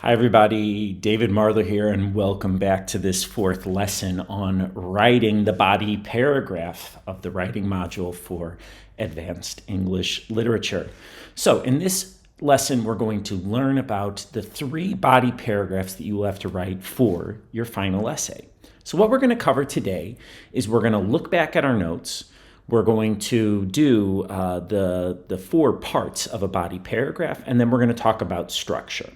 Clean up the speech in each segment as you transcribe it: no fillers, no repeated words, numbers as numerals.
Hi everybody, David Marler here, and welcome back to this fourth lesson on writing the body paragraph of the writing module for Advanced English Literature. So in this lesson, we're going to learn about the three body paragraphs that you will have to write for your final essay. So what we're going to cover today is we're going to look back at our notes. We're going to do the four parts of a body paragraph, and then we're going to talk about structure.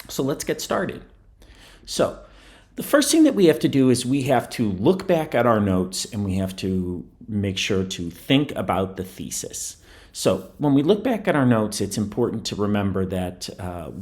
So let's get started. So the first thing that we have to do is we have to look back at our notes and we have to make sure to think about the thesis. So when we look back at our notes, it's important to remember that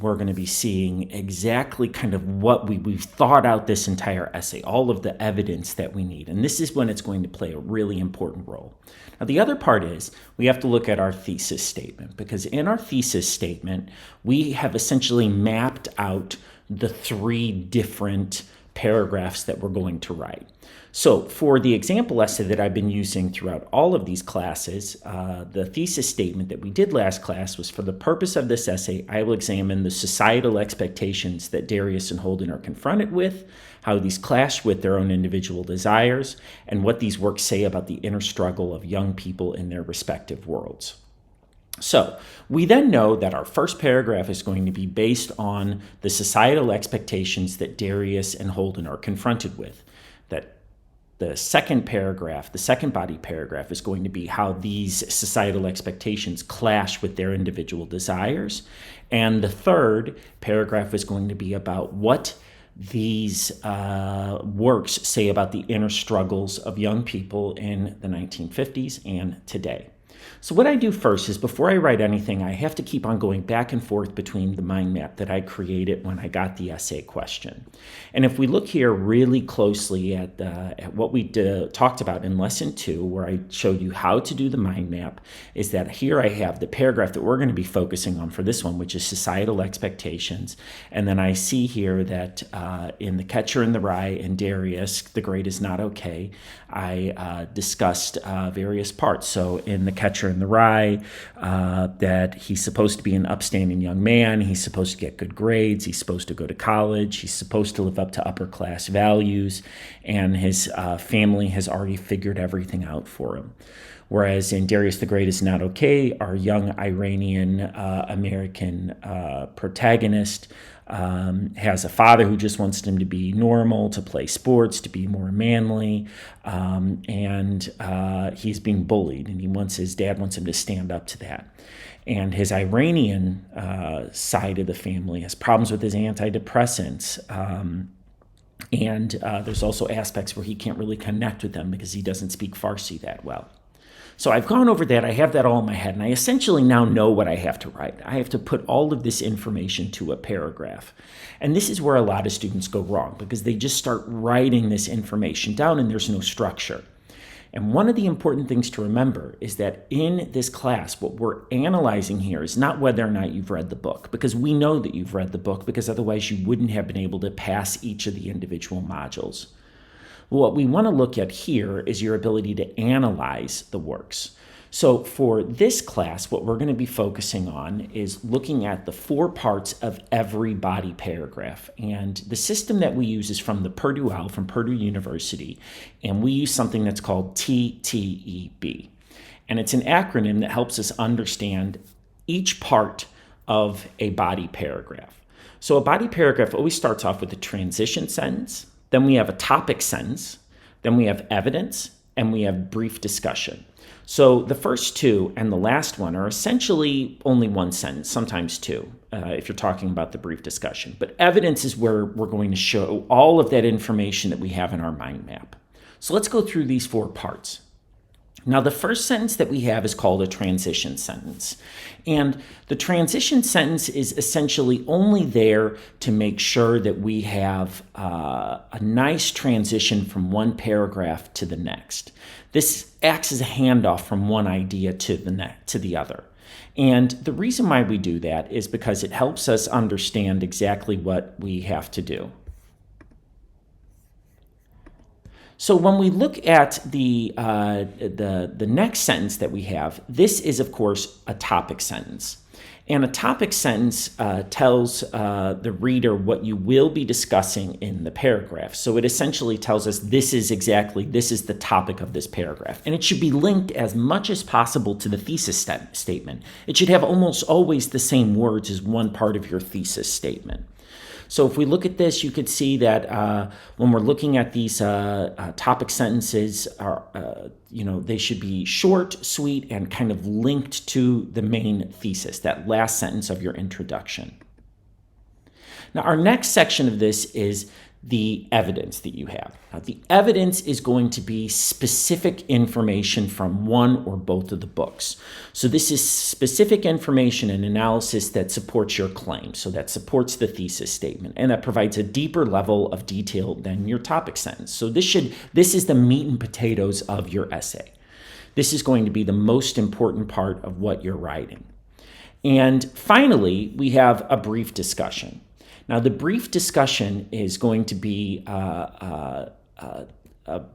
we're going to be seeing exactly kind of what we've thought out this entire essay, all of the evidence that we need. And this is when it's going to play a really important role. Now, the other part is we have to look at our thesis statement, because in our thesis statement, we have essentially mapped out the three different paragraphs that we're going to write. So for the example essay that I've been using throughout all of these classes, the thesis statement that we did last class was, for the purpose of this essay, I will examine the societal expectations that Darius and Holden are confronted with, how these clash with their own individual desires, and what these works say about the inner struggle of young people in their respective worlds. So we then know that our first paragraph is going to be based on the societal expectations that Darius and Holden are confronted with. That the second paragraph, the second body paragraph, is going to be how these societal expectations clash with their individual desires. And the third paragraph is going to be about what these works say about the inner struggles of young people in the 1950s and today. So what I do first is, before I write anything, I have to keep on going back and forth between the mind map that I created when I got the essay question. And if we look here really closely at what we talked about in lesson 2, where I showed you how to do the mind map, is that here I have the paragraph that we're going to be focusing on for this one, which is societal expectations. And then I see here that in The Catcher in the Rye and Darius, The Great is Not Okay, I discussed various parts. So in The Catcher in the Rye, that he's supposed to be an upstanding young man, he's supposed to get good grades, he's supposed to go to college, he's supposed to live up to upper class values, and his family has already figured everything out for him. Whereas in Darius the Great is Not Okay, our young Iranian American protagonist has a father who just wants him to be normal, to play sports, to be more manly, and he's being bullied, and his dad wants him to stand up to that. And his Iranian side of the family has problems with his antidepressants, and there's also aspects where he can't really connect with them because he doesn't speak Farsi that well. So I've gone over that, I have that all in my head, and I essentially now know what I have to write. I have to put all of this information to a paragraph. And this is where a lot of students go wrong, because they just start writing this information down and there's no structure. And one of the important things to remember is that in this class, what we're analyzing here is not whether or not you've read the book, because we know that you've read the book, because otherwise you wouldn't have been able to pass each of the individual modules. What we want to look at here is your ability to analyze the works. So for this class, what we're going to be focusing on is looking at the four parts of every body paragraph. And the system that we use is from the Purdue Owl, from Purdue University, and we use something that's called TTEB. And it's an acronym that helps us understand each part of a body paragraph. So a body paragraph always starts off with a transition sentence. Then we have a topic sentence, then we have evidence, and we have brief discussion. So the first two and the last one are essentially only one sentence, sometimes two, if you're talking about the brief discussion. But evidence is where we're going to show all of that information that we have in our mind map. So let's go through these four parts. Now, the first sentence that we have is called a transition sentence. And the transition sentence is essentially only there to make sure that we have a nice transition from one paragraph to the next. This acts as a handoff from one idea to the other. And the reason why we do that is because it helps us understand exactly what we have to do. So when we look at the next sentence that we have, this is, of course, a topic sentence. And a topic sentence tells the reader what you will be discussing in the paragraph. So it essentially tells us this is the topic of this paragraph. And it should be linked as much as possible to the thesis statement. It should have almost always the same words as one part of your thesis statement. So if we look at this, you could see that when we're looking at these topic sentences, they should be short, sweet, and kind of linked to the main thesis, that last sentence of your introduction. Now, our next section of this is the evidence that you have. Now, the evidence is going to be specific information from one or both of the books. So this is specific information and analysis that supports your claim, so that supports the thesis statement, and that provides a deeper level of detail than your topic sentence. So this is the meat and potatoes of your essay. This is going to be the most important part of what you're writing. And finally, we have a brief discussion. Now, the brief discussion is going to be a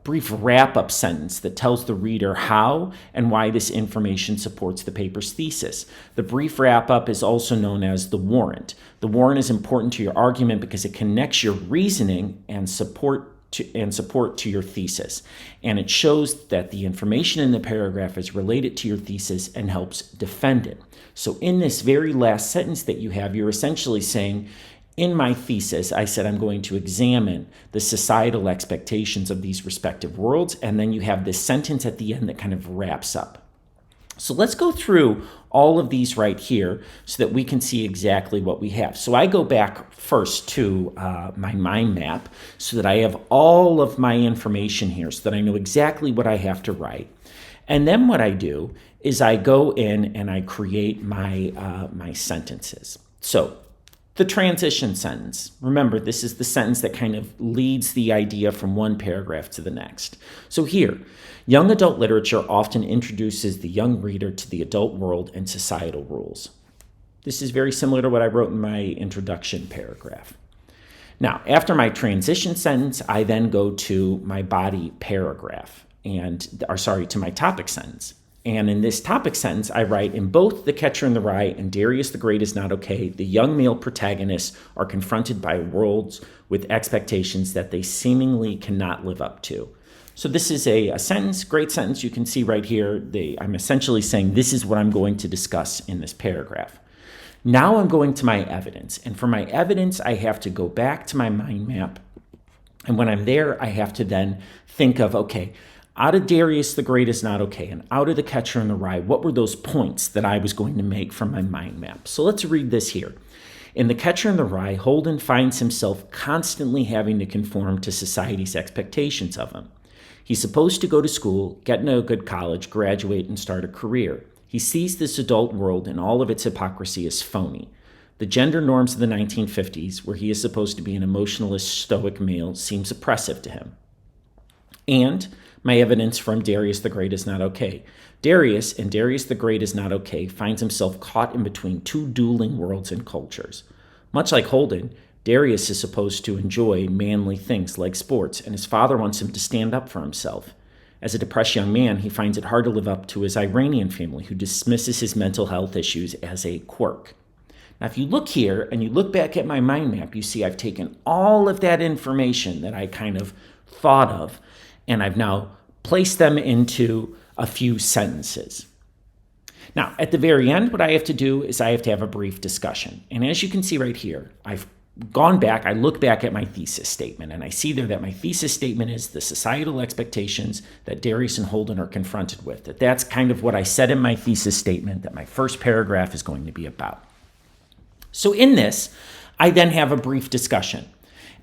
brief wrap-up sentence that tells the reader how and why this information supports the paper's thesis. The brief wrap-up is also known as the warrant. The warrant is important to your argument because it connects your reasoning and support to your thesis. And it shows that the information in the paragraph is related to your thesis and helps defend it. So in this very last sentence that you have, you're essentially saying, in my thesis, I said I'm going to examine the societal expectations of these respective worlds, and then you have this sentence at the end that kind of wraps up. So let's go through all of these right here so that we can see exactly what we have. So I go back first to my mind map so that I have all of my information here so that I know exactly what I have to write. And then what I do is I go in and I create my sentences. So the transition sentence. Remember, this is the sentence that kind of leads the idea from one paragraph to the next. So here, young adult literature often introduces the young reader to the adult world and societal rules. This is very similar to what I wrote in my introduction paragraph. Now, after my transition sentence, I then go to my body paragraph, to my topic sentence. And in this topic sentence, I write, in both The Catcher in the Rye and Darius the Great is Not Okay, the young male protagonists are confronted by worlds with expectations that they seemingly cannot live up to. So this is a sentence, great sentence. You can see right here, I'm essentially saying this is what I'm going to discuss in this paragraph. Now I'm going to my evidence. And for my evidence, I have to go back to my mind map. And when I'm there, I have to then think of, okay, out of Darius the Great is Not Okay, and out of The Catcher in the Rye, what were those points that I was going to make from my mind map? So let's read this here. In The Catcher in the Rye, Holden finds himself constantly having to conform to society's expectations of him. He's supposed to go to school, get into a good college, graduate, and start a career. He sees this adult world and all of its hypocrisy as phony. The gender norms of the 1950s, where he is supposed to be an emotionalist, stoic male, seems oppressive to him. And my evidence from Darius the Great is Not Okay. Darius the Great is Not Okay finds himself caught in between two dueling worlds and cultures. Much like Holden, Darius is supposed to enjoy manly things like sports, and his father wants him to stand up for himself. As a depressed young man, he finds it hard to live up to his Iranian family, who dismisses his mental health issues as a quirk. Now, if you look here and you look back at my mind map, you see I've taken all of that information that I kind of thought of, and I've now placed them into a few sentences. Now, at the very end, what I have to do is I have to have a brief discussion. And as you can see right here, I've gone back, I look back at my thesis statement, and I see there that my thesis statement is the societal expectations that Darius and Holden are confronted with. That's kind of what I said in my thesis statement that my first paragraph is going to be about. So in this, I then have a brief discussion.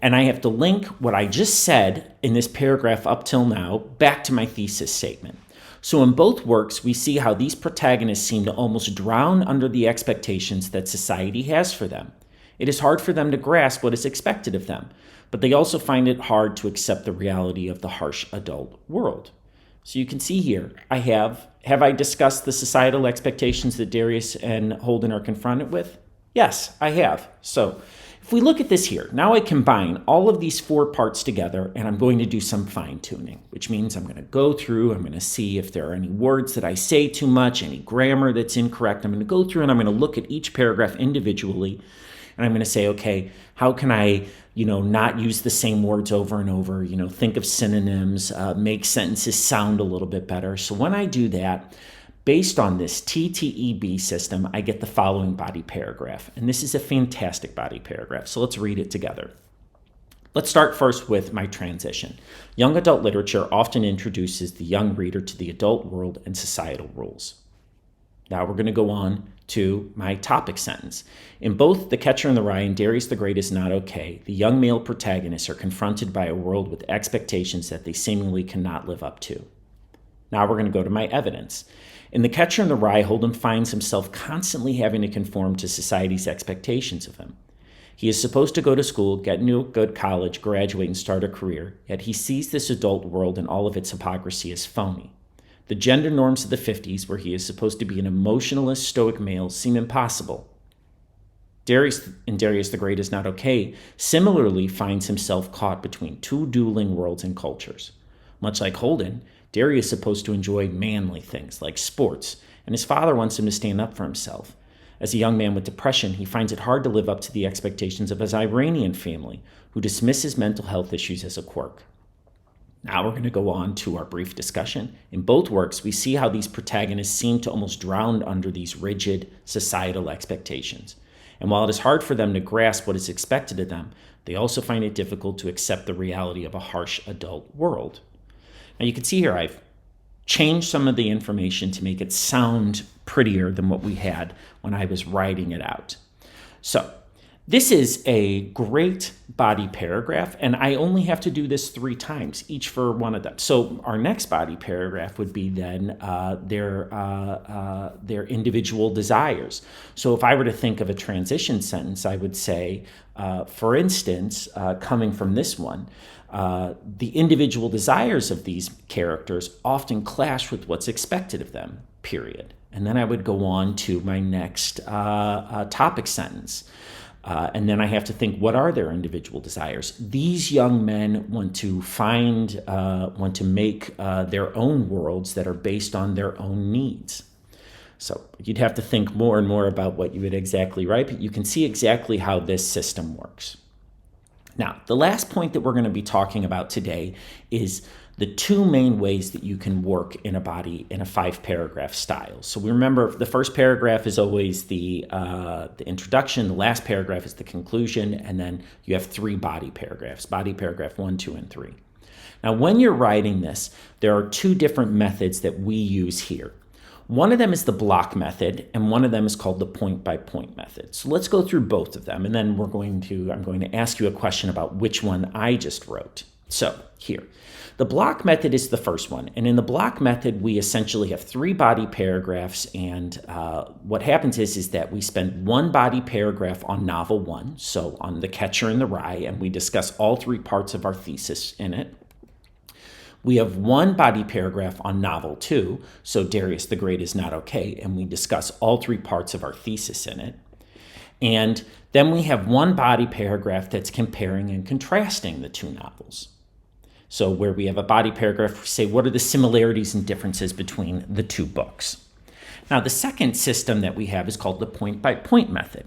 And I have to link what I just said in this paragraph up till now back to my thesis statement. So in both works, we see how these protagonists seem to almost drown under the expectations that society has for them. It is hard for them to grasp what is expected of them, but they also find it hard to accept the reality of the harsh adult world. So you can see here, have I discussed the societal expectations that Darius and Holden are confronted with? Yes, I have. So If we look at this here, now I combine all of these 4 parts together, and I'm going to do some fine-tuning, which means I'm going to go through, I'm going to see if there are any words that I say too much, any grammar that's incorrect. I'm going to go through and I'm going to look at each paragraph individually, and I'm going to say, okay, how can I, not use the same words over and over, think of synonyms, make sentences sound a little bit better. So when I do that, based on this TTEB system, I get the following body paragraph. And this is a fantastic body paragraph. So let's read it together. Let's start first with my transition. Young adult literature often introduces the young reader to the adult world and societal rules. Now we're going to go on to my topic sentence. In both The Catcher in the Rye and Darius the Great is Not Okay, the young male protagonists are confronted by a world with expectations that they seemingly cannot live up to. Now we're going to go to my evidence. In The Catcher in the Rye, Holden finds himself constantly having to conform to society's expectations of him. He is supposed to go to school, get into a good college, graduate, and start a career, yet he sees this adult world and all of its hypocrisy as phony. The gender norms of the 50s, where he is supposed to be an emotionalist, stoic male, seem impossible. Darius the Great is Not Okay similarly finds himself caught between 2 dueling worlds and cultures. Much like Holden, Darius is supposed to enjoy manly things like sports, and his father wants him to stand up for himself. As a young man with depression, he finds it hard to live up to the expectations of his Iranian family, who dismiss his mental health issues as a quirk. Now we're going to go on to our brief discussion. In both works, we see how these protagonists seem to almost drown under these rigid societal expectations. And while it is hard for them to grasp what is expected of them, they also find it difficult to accept the reality of a harsh adult world. Now you can see here I've changed some of the information to make it sound prettier than what we had when I was writing it out. So this is a great body paragraph, and I only have to do this 3 times, each for one of them. So our next body paragraph would be then their individual desires. So if I were to think of a transition sentence, I would say, for instance, coming from this one, the individual desires of these characters often clash with what's expected of them, period. And then I would go on to my next topic sentence. And then I have to think, what are their individual desires? These young men want to make their own worlds that are based on their own needs. So you'd have to think more and more about what you would exactly write, but you can see exactly how this system works. Now, the last point that we're going to be talking about today is the 2 main ways that you can work in a body in a 5-paragraph style. So we remember the first paragraph is always the introduction, the last paragraph is the conclusion, and then you have 3 body paragraphs, body paragraph 1, 2, and 3. Now, when you're writing this, there are 2 different methods that we use here. One of them is the block method, and one of them is called the point-by-point method. So let's go through both of them, and then I'm going to ask you a question about which one I just wrote. So here, the block method is the first one, and in the block method, we essentially have 3 body paragraphs, and what happens is that we spend 1 body paragraph on novel 1, so on The Catcher in the Rye, and we discuss all 3 parts of our thesis in it. We have 1 body paragraph on novel 2, so Darius the Great is Not Okay, and we discuss all 3 parts of our thesis in it. And then we have 1 body paragraph that's comparing and contrasting the 2 novels. So where we have a body paragraph, say, what are the similarities and differences between the 2 books? Now, the second system that we have is called the point-by-point method.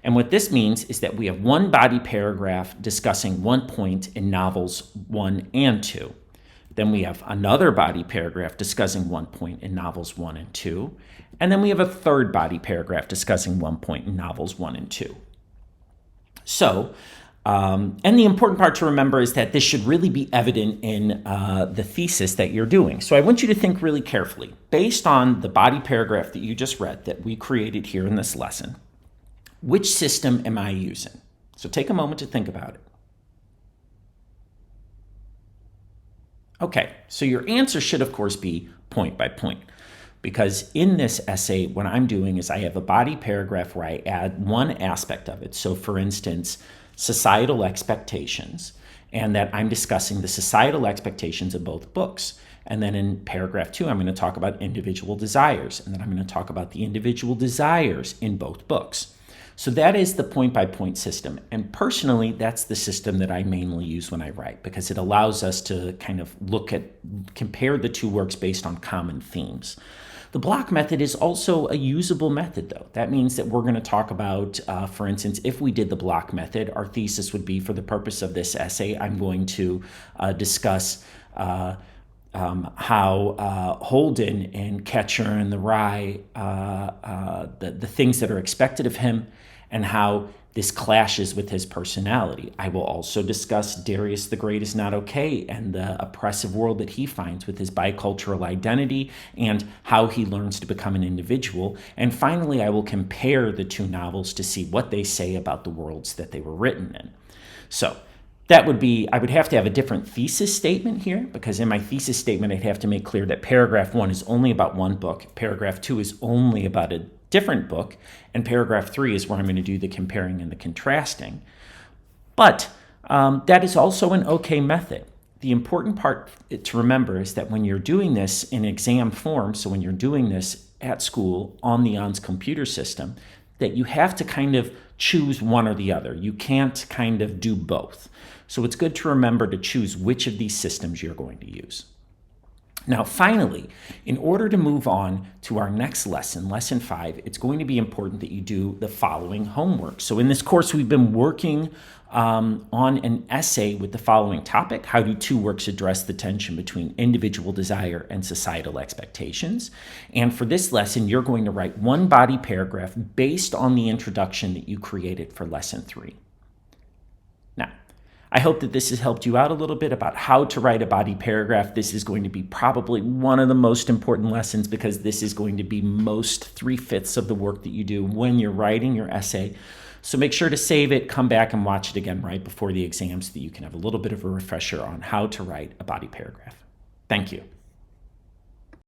And what this means is that we have 1 body paragraph discussing 1 point in novels 1 and 2. Then we have another body paragraph discussing 1 point in novels 1 and 2. And then we have a third body paragraph discussing 1 point in novels 1 and 2. So, and the important part to remember is that this should really be evident in the thesis that you're doing. So I want you to think really carefully. Based on the body paragraph that you just read that we created here in this lesson, which system am I using? So take a moment to think about it. Okay, so your answer should, of course, be point by point, because in this essay, what I'm doing is I have a body paragraph where I add 1 aspect of it. So, for instance, societal expectations, and that I'm discussing the societal expectations of both books. And then in paragraph 2, I'm going to talk about individual desires, and then I'm going to talk about the individual desires in both books. So that is the point-by-point system. And personally, that's the system that I mainly use when I write, because it allows us to kind of compare the two works based on common themes. The block method is also a usable method, though. That means that we're going to talk about, for instance, if we did the block method, our thesis would be, for the purpose of this essay, I'm going to discuss how Holden in Catcher in the Rye, the things that are expected of him, and how this clashes with his personality. I will also discuss Darius the Great is Not Okay and the oppressive world that he finds with his bicultural identity and how he learns to become an individual. And finally, I will compare the two novels to see what they say about the worlds that they were written in. So that would be, I would have to have a different thesis statement here, because in my thesis statement, I'd have to make clear that paragraph 1 is only about one book, paragraph 2 is only about a different book, and paragraph 3 is where I'm going to do the comparing and the contrasting. But that is also an okay method. The important part to remember is that when you're doing this in exam form, so when you're doing this at school on the ENSC computer system, that you have to kind of choose one or the other. You can't kind of do both. So it's good to remember to choose which of these systems you're going to use. Now, finally, in order to move on to our next lesson, lesson 5, it's going to be important that you do the following homework. So in this course, we've been working on an essay with the following topic: how do two works address the tension between individual desire and societal expectations? And for this lesson, you're going to write one body paragraph based on the introduction that you created for lesson 3. Now, I hope that this has helped you out a little bit about how to write a body paragraph. This is going to be probably one of the most important lessons, because this is going to be most 3/5 of the work that you do when you're writing your essay. So make sure to save it, come back and watch it again right before the exam so that you can have a little bit of a refresher on how to write a body paragraph. Thank you.